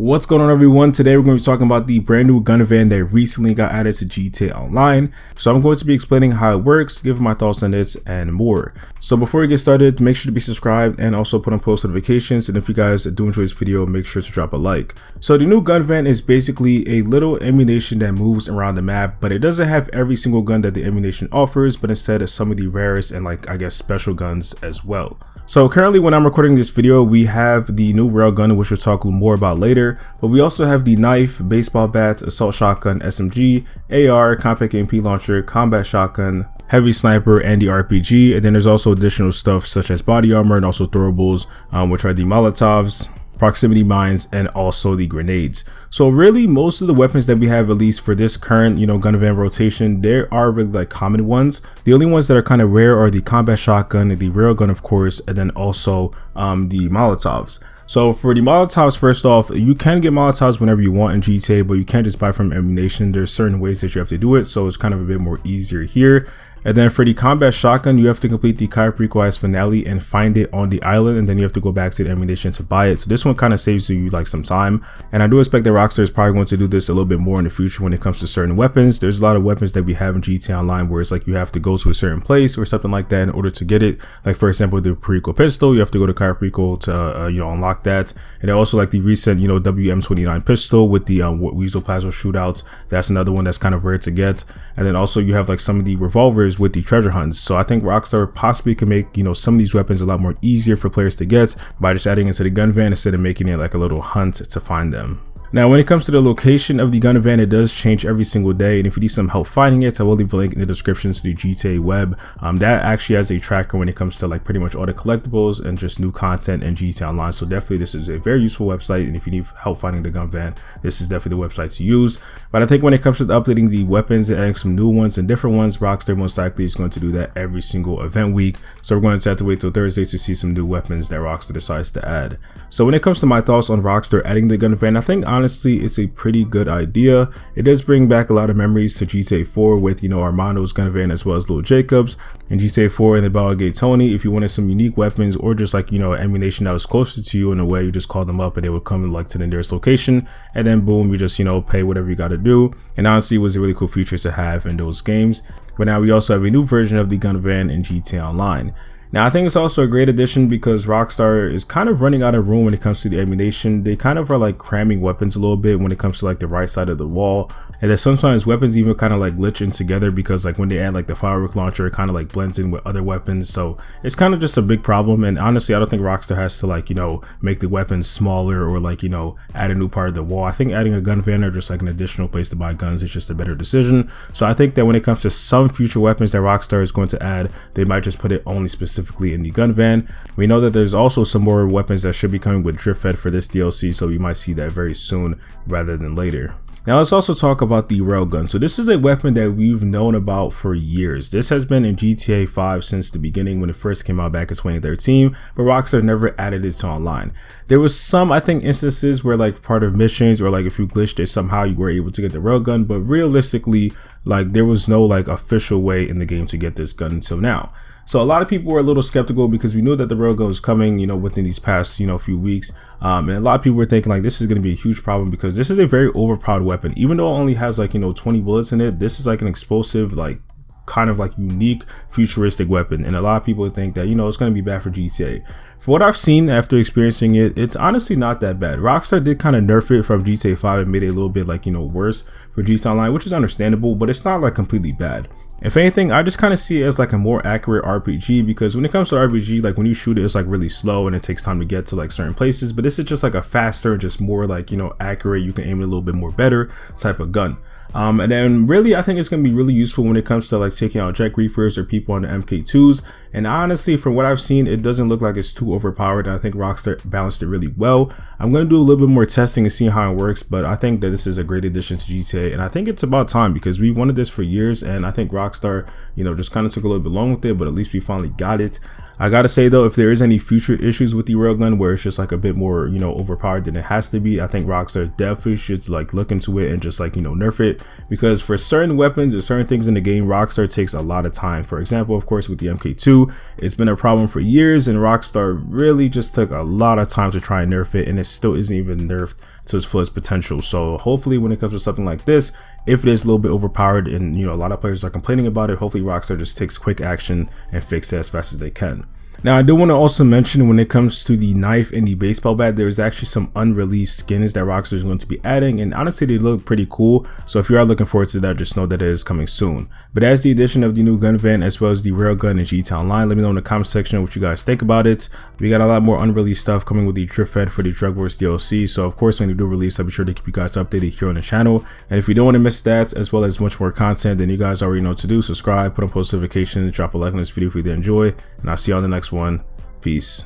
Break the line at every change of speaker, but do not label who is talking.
What's going on, everyone? Today we're going to be talking about the brand new gun van that recently got added to GTA Online. So I'm going to be explaining how it works, giving my thoughts on it, and more. So before we get started, make sure to be subscribed and also put on post notifications. And if you guys do enjoy this video, make sure to drop a like. So the new gun van is basically a little ammunition that moves around the map, but it doesn't have every single gun that the ammunition offers, but instead some of the rarest and special guns as well. So currently when I'm recording this video, we have the new Railgun, which we'll talk more about later, but we also have the knife, baseball bat, assault shotgun, SMG, AR, compact MP launcher, combat shotgun, heavy sniper, and the RPG. And then there's also additional stuff such as body armor and also throwables, which are the Molotovs, proximity mines, and also the grenades. So really most of the weapons that we have, at least for this current gun van rotation, there are really common ones. The only ones that are kind of rare are the combat shotgun, the railgun of course, and then also the Molotovs. So for the Molotovs, first off, you can get Molotovs whenever you want in GTA, but you can't just buy from ammunition. There's certain ways that you have to do it, so it's kind of a bit more easier here. And then for the combat shotgun, you have to complete the Kyrico's finale and find it on the island, and then you have to go back to the ammunition to buy it. So this one kind of saves you some time, and I do expect that Rockstar is probably going to do this a little bit more in the future when it comes to certain weapons. There's a lot of weapons that we have in GTA Online where it's you have to go to a certain place or something like that in order to get it. Like for example, the Perico pistol, you have to go to Kyrico to unlock that. And then also the recent WM29 pistol with the Weasel Plaza shootouts. That's another one that's kind of rare to get. And then also you have some of the revolvers with the treasure hunts. So I think Rockstar possibly can make some of these weapons a lot more easier for players to get by just adding into the gun van instead of making it a little hunt to find them. Now, when it comes to the location of the gun van, it does change every single day, and if you need some help finding it, I will leave a link in the description to the GTA web. That actually has a tracker when it comes to pretty much all the collectibles and just new content in GTA Online. So definitely this is a very useful website, and if you need help finding the gun van, this is definitely the website to use. But I think when it comes to updating the weapons and adding some new ones and different ones, Rockstar most likely is going to do that every single event week. So we're going to have to wait till Thursday to see some new weapons that Rockstar decides to add. So when it comes to my thoughts on Rockstar adding the gun van, I think honestly it's a pretty good idea. It does bring back a lot of memories to GTA 4 with Armando's gun van as well as Lil Jacobs, and GTA 4 and the Balgate Tony. If you wanted some unique weapons or just ammunition that was closer to you in a way, you just call them up and they would come to the nearest location, and then boom, you just pay whatever you got to do. And honestly, it was a really cool feature to have in those games. But now we also have a new version of the gun van in GTA Online. Now I think it's also a great addition because Rockstar is kind of running out of room when it comes to the ammunition. They kind of are cramming weapons a little bit when it comes to the right side of the wall, and then sometimes weapons even kind of glitch in together because when they add the firework launcher, it kind of blends in with other weapons. So it's kind of just a big problem, and honestly I don't think Rockstar has to make the weapons smaller or add a new part of the wall. I think adding a gun van or just an additional place to buy guns is just a better decision. So I think that when it comes to some future weapons that Rockstar is going to add, they might just put it only specifically in the gun van. We know that there's also some more weapons that should be coming with Drift Fed for this DLC, so we might see that very soon rather than later. Now let's also talk about the Railgun. So this is a weapon that we've known about for years. This has been in GTA 5 since the beginning when it first came out back in 2013, but Rockstar never added it to online. There was some, I think, instances where part of missions or if you glitched it somehow you were able to get the Railgun, but realistically there was no official way in the game to get this gun until now. So a lot of people were a little skeptical because we knew that the Railgun was coming, within these past, few weeks. And a lot of people were thinking this is going to be a huge problem because this is a very overpowered weapon. Even though it only has 20 bullets in it, this is an explosive, kind of unique futuristic weapon, and a lot of people think that it's going to be bad for GTA. For what I've seen after experiencing it, it's honestly not that bad. Rockstar did kind of nerf it from GTA 5 and made it a little bit worse for GTA Online, which is understandable, but it's not completely bad. If anything, I just kind of see it as a more accurate RPG, because when it comes to RPG, when you shoot it, it's really slow and it takes time to get to certain places, but this is just a faster, just more accurate, you can aim it a little bit more better type of gun. And then really I think it's going to be really useful when it comes to taking out jet griefers or people on the MK2s. And honestly, from what I've seen, it doesn't look like it's too overpowered. I think Rockstar balanced it really well. I'm going to do a little bit more testing and see how it works, but I think that this is a great addition to GTA, and I think it's about time because we wanted this for years, and I think Rockstar just kind of took a little bit long with it, but at least we finally got it. I gotta say though, if there is any future issues with the Railgun where it's just a bit more overpowered than it has to be, I think Rockstar definitely should look into it and just nerf it, because for certain weapons or certain things in the game, Rockstar takes a lot of time. For example, of course, with the MK2, it's been a problem for years, and Rockstar really just took a lot of time to try and nerf it, and it still isn't even nerfed to its fullest potential. So hopefully when it comes to something like this, if it is a little bit overpowered and a lot of players are complaining about it, hopefully Rockstar just takes quick action and fix it as fast as they can. Now, I do want to also mention when it comes to the knife and the baseball bat, there is actually some unreleased skins that Rockstar is going to be adding, and honestly they look pretty cool. So if you are looking forward to that, just know that it is coming soon. But as the addition of the new gun van as well as the Railgun and GTA Online, let me know in the comment section what you guys think about it. We got a lot more unreleased stuff coming with the Drift Fed for the Drug Wars DLC, so of course when you do release, I'll be sure to keep you guys updated here on the channel. And if you don't want to miss that as well as much more content, then you guys already know what to do. Subscribe, put on post notifications, drop a like on this video if you did enjoy, and I'll see you on the next one. Peace.